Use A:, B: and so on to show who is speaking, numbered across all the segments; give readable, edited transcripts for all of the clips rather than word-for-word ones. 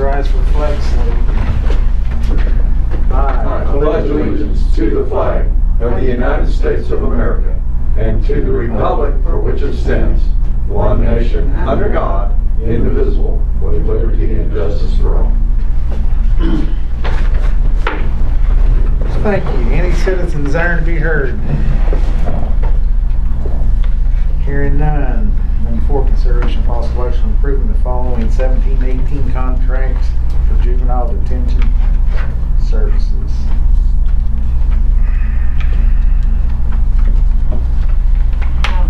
A: rise for flag salute.
B: I pledge allegiance to the flag of the United States of America and to the republic for which it stands, one nation, under God, indivisible, with liberty and justice for all.
A: Thank you. Any citizen desiring to be heard? Hearing none. Number 4, consideration of possible action on approving the following 17-18 contracts for juvenile detention services.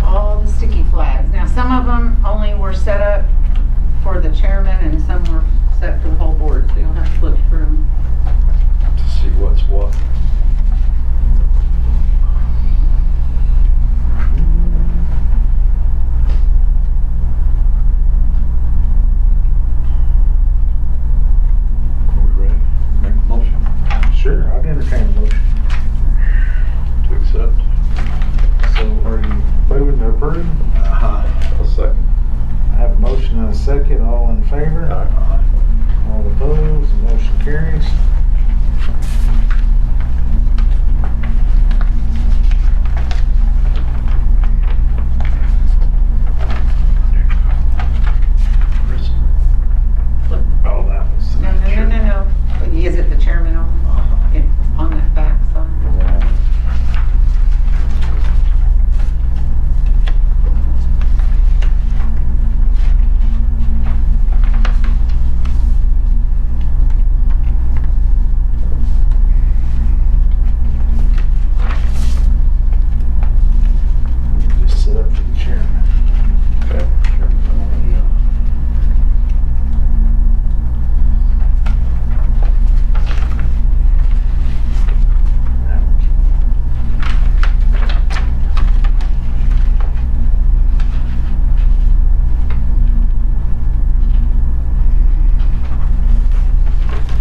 C: All the sticky flags. Now, some of them only were set up for the chairman and some were set for the whole board, so you'll have to flip through them.
B: To see what's what. Are we ready? Make a motion
A: Sure, I'd entertain a motion.
B: to accept.
A: So are you moving to approve?
B: I'll second.
A: I have a motion and a second. All in favor? All opposed? The motion carries. Oh, that was.
C: No. Is it the chairman on that back side?
A: Just sit up for the chairman.
B: Okay.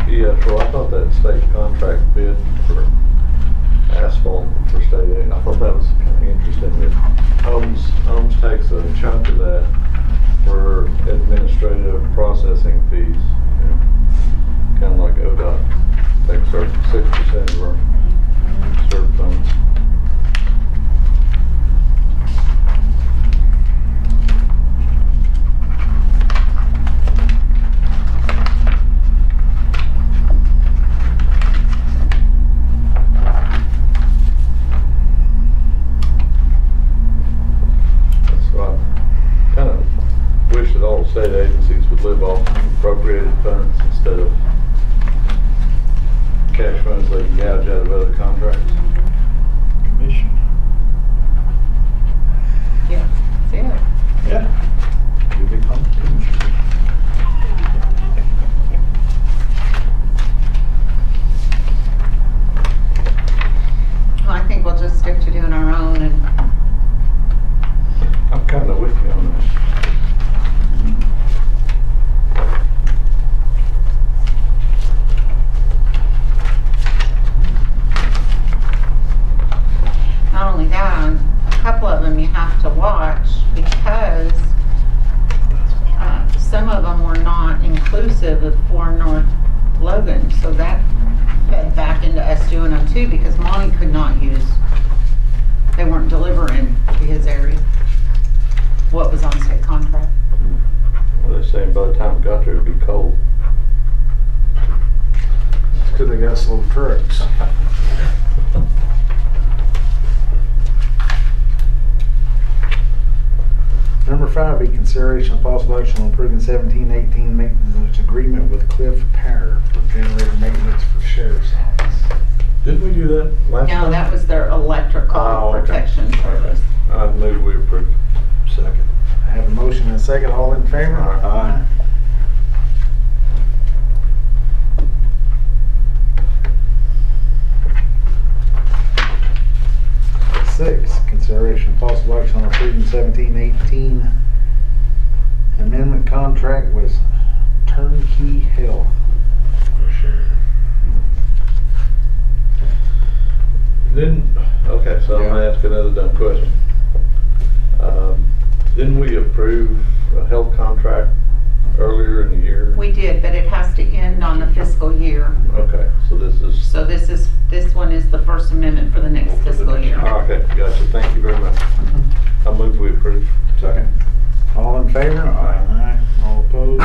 B: Yeah, so I thought that state contract bid for asphalt for state aid, I thought that was kind of interesting that Holmes takes a chunk of that for administrative processing fees. Kind of like ODOT takes our 6% of our CERT funds. Kind of wish that all state agencies would live off appropriated funds instead of cash funds they can gouge out of other contracts.
A: Commission.
C: Yeah, that's it.
A: Yeah. You become commissioner.
C: Well, I think we'll just stick to doing our own and
B: I'm kind of with you on that.
C: not only that, a couple of them you have to watch because some of them were not inclusive of 4 North Logan, so that fed back into us doing them too because Monty could not use, they weren't delivering to his area what was on state contract.
B: Well, they're saying by the time it got there it'd be cold.
A: It's because they got slow trucks. Number 5, be consideration of possible action on approving 17-18 maintenance agreement with Cliff Power for generator maintenance for sheriff's office.
B: Didn't we do that last time?
C: No, that was their electrical
B: Oh, okay.
C: protection service.
B: I move we approve. Second.
A: I have a motion and a second. All in favor?
B: Aye.
A: 6, consideration of possible action on approving 17-18 amendment contract with Turnkey Health for sheriff.
B: Okay, so I'm gonna ask another dumb question. Didn't we approve a health contract earlier in the year?
C: We did, but it has to on the fiscal year.
B: Okay, so this is.
C: So this one is the First Amendment for the next fiscal year.
B: Okay, gotcha, thank you very much. I move we approve.
D: Second.
A: All in favor?
D: Aye.
A: All opposed?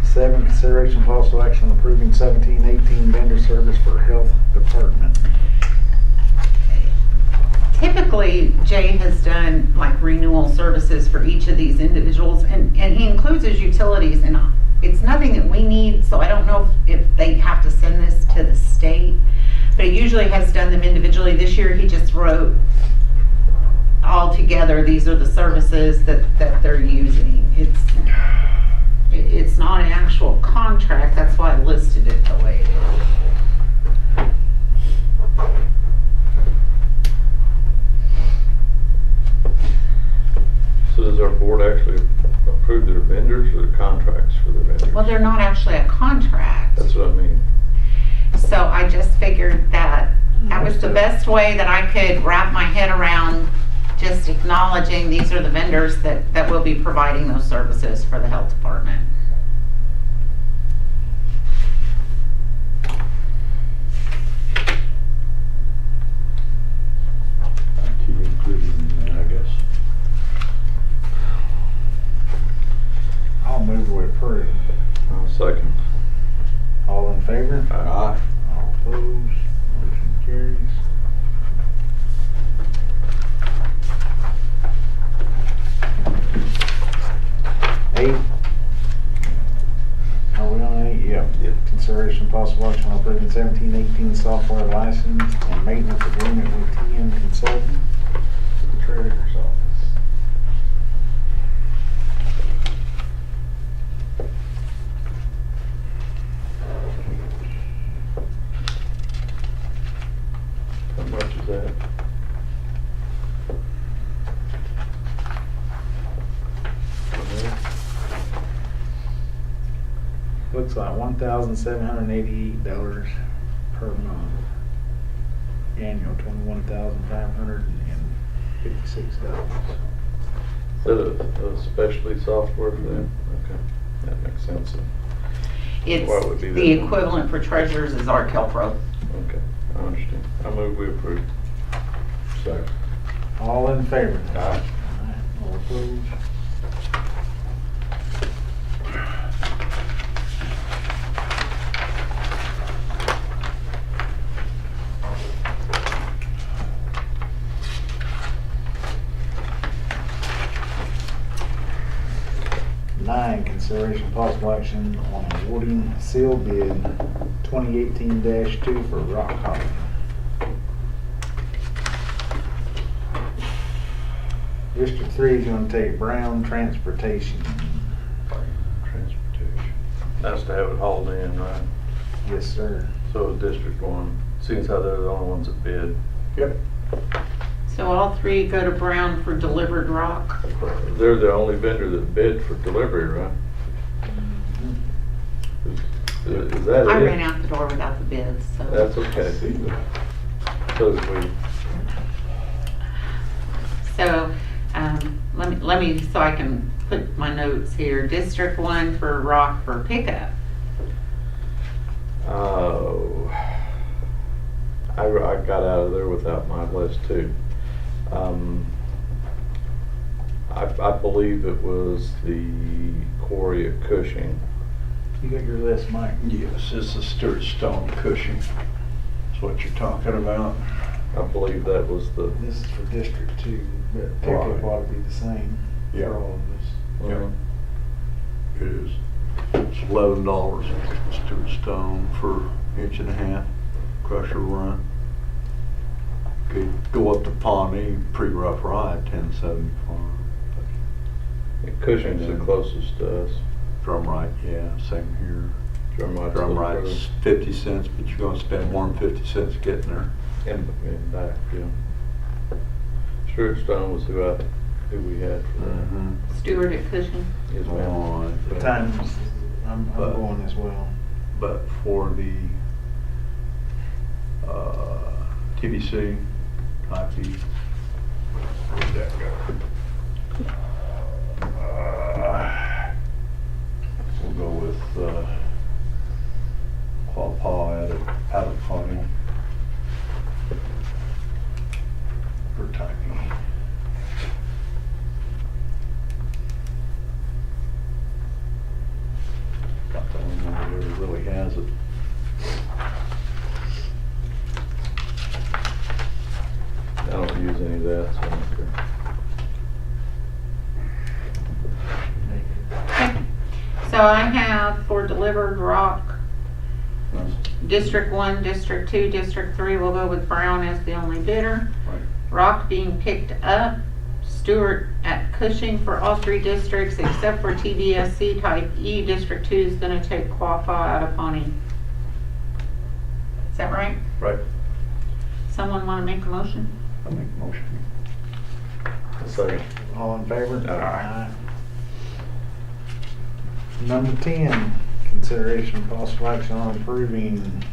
A: 7, consideration of possible action on approving 17-18 vendor service for health department.
C: Typically, Jay has done like renewal services for each of these individuals, and he includes his utilities, and it's nothing that we need, so I don't know if they have to send this to the state, but he usually has done them individually. This year, he just wrote all together, these are the services that they're using. It's not an actual contract, that's why I listed it the way it is.
B: So does our board actually approve their vendors or the contracts for their vendors?
C: Well, they're not actually a contract.
B: That's what I mean.
C: So I just figured that was the best way that I could wrap my head around just acknowledging these are the vendors that will be providing those services for the health department.
D: IT included in that, I guess.
A: I'll move we approve.
B: I'll second.
A: All in favor?
D: Aye.
A: All opposed? Motion carries. Eight. Are we on 8? Yep. Consideration of possible action on approving 17-18 software license and maintenance agreement with TM Consulting for the treasurer's office.
B: How much is that?
A: Looks like $1,788 per month. Annual $21,556.
B: Is that a specialty software for them? Okay, that makes sense.
C: It's
B: What would be
C: the
B: the-
C: equivalent for treasurers is Arkel Pro.
B: Okay, I understand. I move we approve.
D: Second.
A: All in favor?
B: Aye.
A: All opposed? Nine, consideration of possible action on awarding sealed bid 2018-2 for rock hauling. District 3 is going to take Brown Transportation.
B: Transportation. That's to have it hauled in, right?
A: Yes, sir.
B: So District 1, seems how they're the only ones that bid.
D: Yep.
C: So all three go to Brown for delivered rock.
B: They're the only vendor that bid for delivery, right? Is that it?
C: I ran out the door without the bids, so.
B: That's okay. So did we.
C: So, let me, so I can put my notes here. District 1 for rock for pickup.
B: Oh, I got out of there without my list too. I believe it was the quarry at Cushing.
A: You got your list, Mike?
D: Yes, it's the Sturt Stone Cushing. That's what you're talking about.
B: I believe that was the.
A: This is for District 2, but pickup
D: Right.
A: ought to be the same
D: Yeah.
A: for all of us.
B: Mhm.
D: It is. It's $11 Sturt Stone for 1.5 crusher run. Could go up to Pawnee, pretty rough ride, 1075.
B: Cushing's the closest to us.
D: Drum right, yeah, same here.
B: Drum Right's a
D: Drum
B: little
D: right's 50 cents, but you're gonna spend more than 50 cents getting there.
B: further. In back, yeah. Stuart Stone was who we had for that.
C: Stewart at Cushing.
B: Yes, ma'am.
D: On,
A: The times, I'm
D: But-
A: going as well.
D: but for the TBC, IP, where'd that go? We'll go with really has it.
B: I don't use any of that, so I don't care.
C: Okay. So I have for delivered rock, District 1, District 2, District 3, we'll go with Brown as the only bidder.
D: Right.
C: Rock being picked up, Stewart at Cushing for all 3 districts except for TDSC Type E. District 2 is gonna take Quapaw out of Pawnee. Is that right?
D: Right.
C: Someone wanna make a motion?
D: I'll make a motion.
B: Second.
A: All in favor?
B: Aye.
A: Number 10, consideration of possible action on approving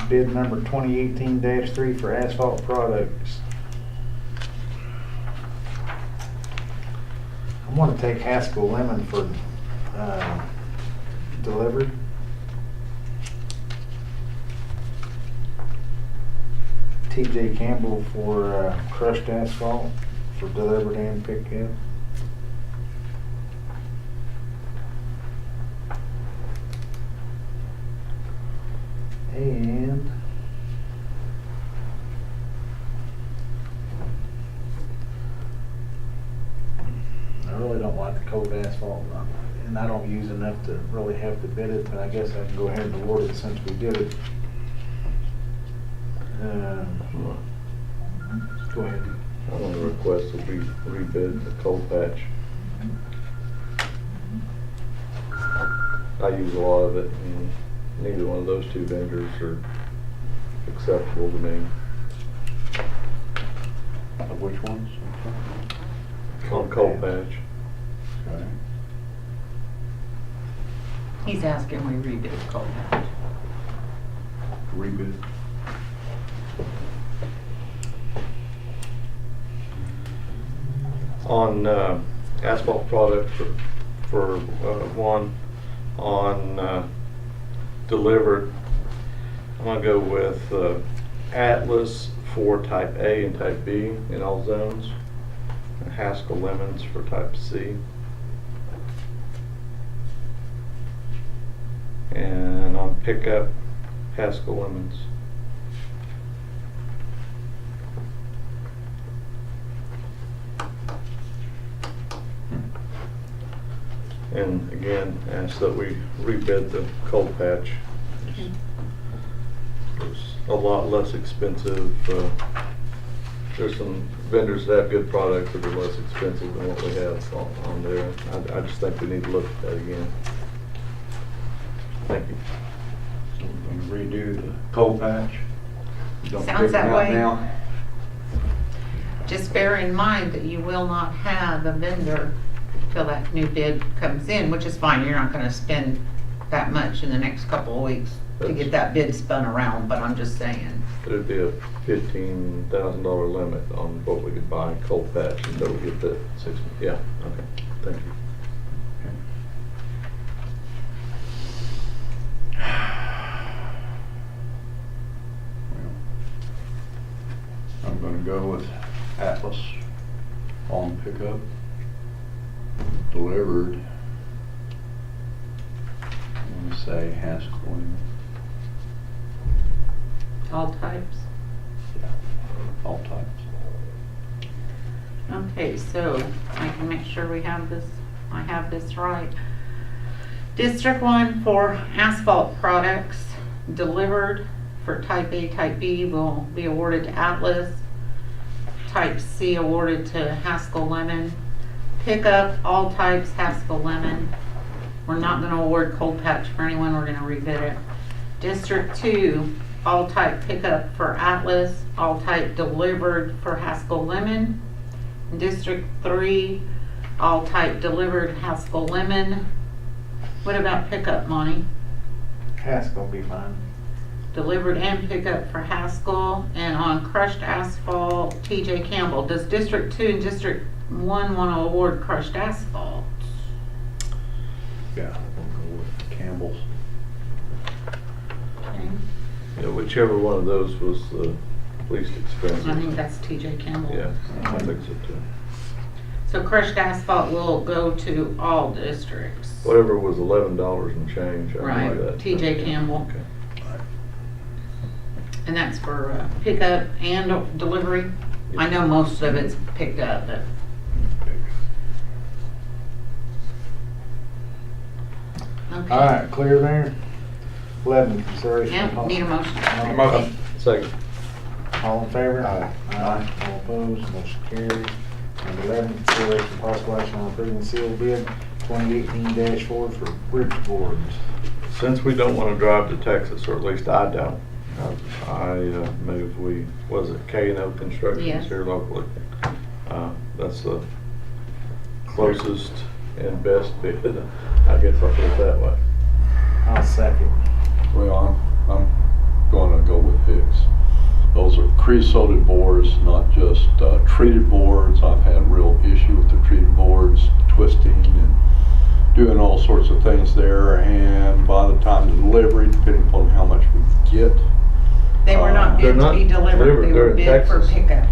A: bid number 2018-3 for asphalt products. I want to take Haskell Lemon for delivered. TJ Campbell for crushed asphalt for delivered and picked up. And I really don't like the cold asphalt, and I don't use enough to really have to bid it, but I guess I can go ahead and award it since we did it. Go ahead.
B: I want to request that we rebid the cold patch. I use a lot of it, and neither one of those 2 vendors are acceptable to me.
D: Which ones?
B: On cold patch.
D: Okay.
C: He's asking we rebid cold patch.
D: Rebid.
B: On asphalt product for one, on delivered, I'm gonna go with Atlas for type A and type B in all zones, and Haskell Lemons for type C. And on pickup, Haskell Lemons. And again, ask that we rebid the cold patch. It's a lot less expensive. There's some vendors that have good products that are less expensive than what we have on there. I just think we need to look at that again. Thank you.
D: So we're gonna redo the cold patch. Don't
C: Sounds
D: pick
C: that
D: them out
C: way.
D: now.
C: Just bear in mind that you will not have a vendor till that new bid comes in, which is fine, you're not gonna spend that much in the next couple of weeks to get that bid spun around, but I'm just saying.
B: There'd be a $15,000 limit on what we could buy cold patch until we get that 6, yeah, okay, thank you.
D: Well, I'm gonna go with Atlas on pickup, delivered. I'm gonna say Haskell Lemon.
C: All types.
D: Yeah, all types.
C: Okay, so I can make sure we have this, I have this right. District 1 for asphalt products, delivered for type A, type B will be awarded to Atlas. Type C awarded to Haskell Lemon. Pickup, all types Haskell Lemon. We're not gonna award cold patch for anyone, we're gonna rebid it. District 2, all type pickup for Atlas, all type delivered for Haskell Lemon. District 3, all type delivered Haskell Lemon. What about pickup, Monty?
A: Haskell will be fine.
C: Delivered and pickup for Haskell, and on crushed asphalt, TJ Campbell. Does District 2 and District 1 want to award crushed asphalt?
D: Yeah, we'll go with Campbell's.
C: Okay.
B: Yeah, whichever one of those was the least expensive.
C: I think that's TJ Campbell.
B: Yeah, I think so too.
C: So crushed asphalt will go to all districts.
B: Whatever was $11 and change. I
C: Right,
B: knew that.
C: TJ Campbell.
B: Okay.
C: And that's for pickup and delivery? I know most of it's picked up, but. Okay.
A: All right, clear there. 11, consideration.
C: Yep,
A: of
C: need a motion.
A: possible-
B: Motion. Second.
A: All in favor?
D: Aye.
A: Aye. All opposed, motion carries. Number 11, consideration of possible action on approving sealed bid 2018-4 for bridge boards.
B: Since we don't want to drive to Texas, or at least I don't, I move we, was it K&O Construction
C: Yes.
B: here locally? That's the closest and best bid. I guess I'll put it that way.
A: I'll second.
D: Well, I'm gonna go with Hicks. Those are creosoted boards, not just treated boards. I've had real issue with the treated boards, twisting and doing all sorts of things there. And by the time of delivery, depending upon how much we get,
C: They were not
B: They're
C: bid to
B: not
C: be delivered,
B: delivered,
C: they
B: they're
C: were
B: in
C: bid for
B: Texas.
C: pickup.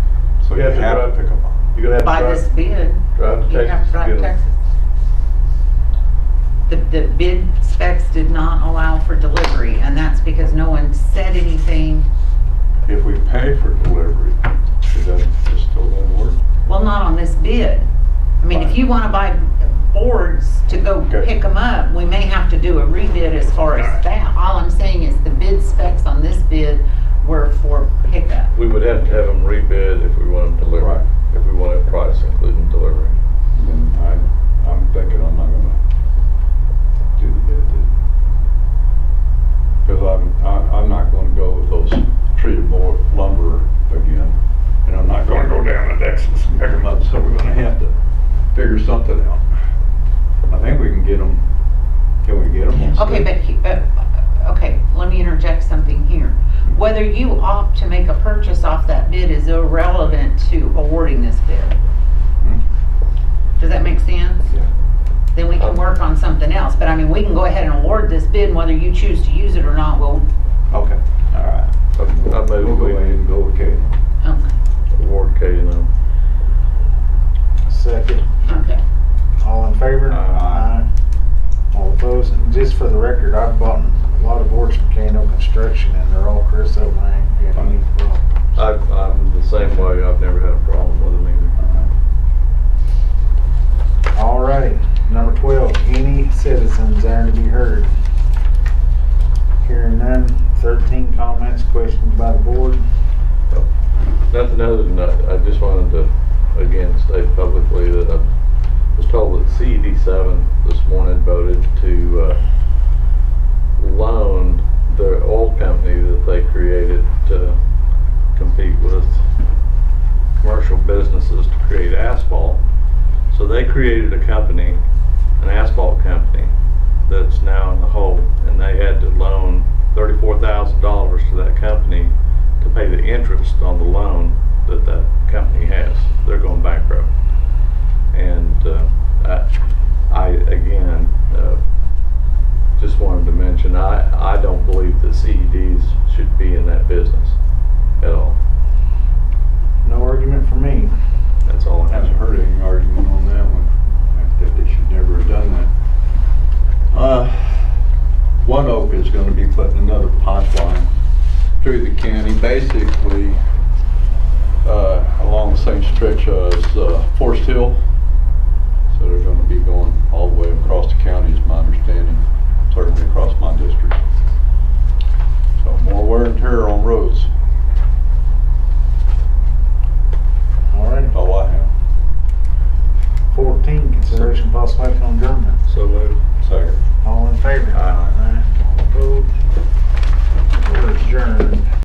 D: so you
B: You have to
D: have to
B: drive-
D: pick them up.
B: You're gonna have to
C: By
B: drive,
C: this bid,
B: drive to
C: you have
B: Texas.
C: to drive
B: get
C: to
B: 'em.
C: Texas. The bid specs did not allow for delivery, and that's because no one said anything,
D: If we pay for delivery, it still doesn't work.
C: well, not on this bid. I mean, if you wanna buy boards to go
D: Okay.
C: pick them up, we may have to do a rebid as far as that. All I'm saying is the bid specs on this bid were for pickup.
B: We would have to have them rebid if we want them delivered.
D: Right.
B: If we want a price including delivery.
D: And I'm thinking I'm not gonna do the bid then. Because I'm not gonna go with those treated board lumber again. And I'm not gonna go down to Texas and pick them up, so we're gonna have to figure something out. I think we can get them, can we get them?
C: Okay, okay, let me interject something here. Whether you opt to make a purchase off that bid is irrelevant to awarding this bid. Does that make sense?
D: Yeah.
C: Then we can work on something else, but I mean, we can go ahead and award this bid, and whether you choose to use it or not, we'll,
D: Okay, all right.
B: I
D: We'll
B: move
D: go
B: we
D: ahead and go with Kate.
B: award K&O.
A: Second.
C: okay.
A: All in favor?
D: Aye.
A: All opposed? And just for the record, I've bought a lot of boards from K&O Construction and they're all creosote and I ain't got any problems.
B: I'm the same way. I've never had a problem with them either.
A: Alrighty, number 12, any citizens desiring to be heard? Hearing none. 13, comments, questions by the board.
B: Nothing other than that, I just wanted to, again, state publicly that I was told that CED7 this morning voted to loan the oil company that they created to compete with commercial businesses to create asphalt. So they created a company, an asphalt company, that's now in the hole, and they had to loan $34,000 to that company to pay the interest on the loan that that company has. They're going bankrupt. And I again, just wanted to mention, I don't believe that CEDs should be in that business at all.
A: No argument for me.
B: That's all I
D: Haven't
B: have.
D: heard any argument on that one, that they should never have done that. One Oak is gonna be putting another pipeline through the county, basically, along the same stretch as Forest Hill. So they're gonna be going all the way across the county, is my understanding, certainly across my district. So more wear and tear on roads,
A: Alrighty.
D: that's all I have.
A: 14, consideration of possible action on adjournment.
B: So moved.
D: Second.
A: All in favor?
B: Aye.
A: All opposed? We're adjourned.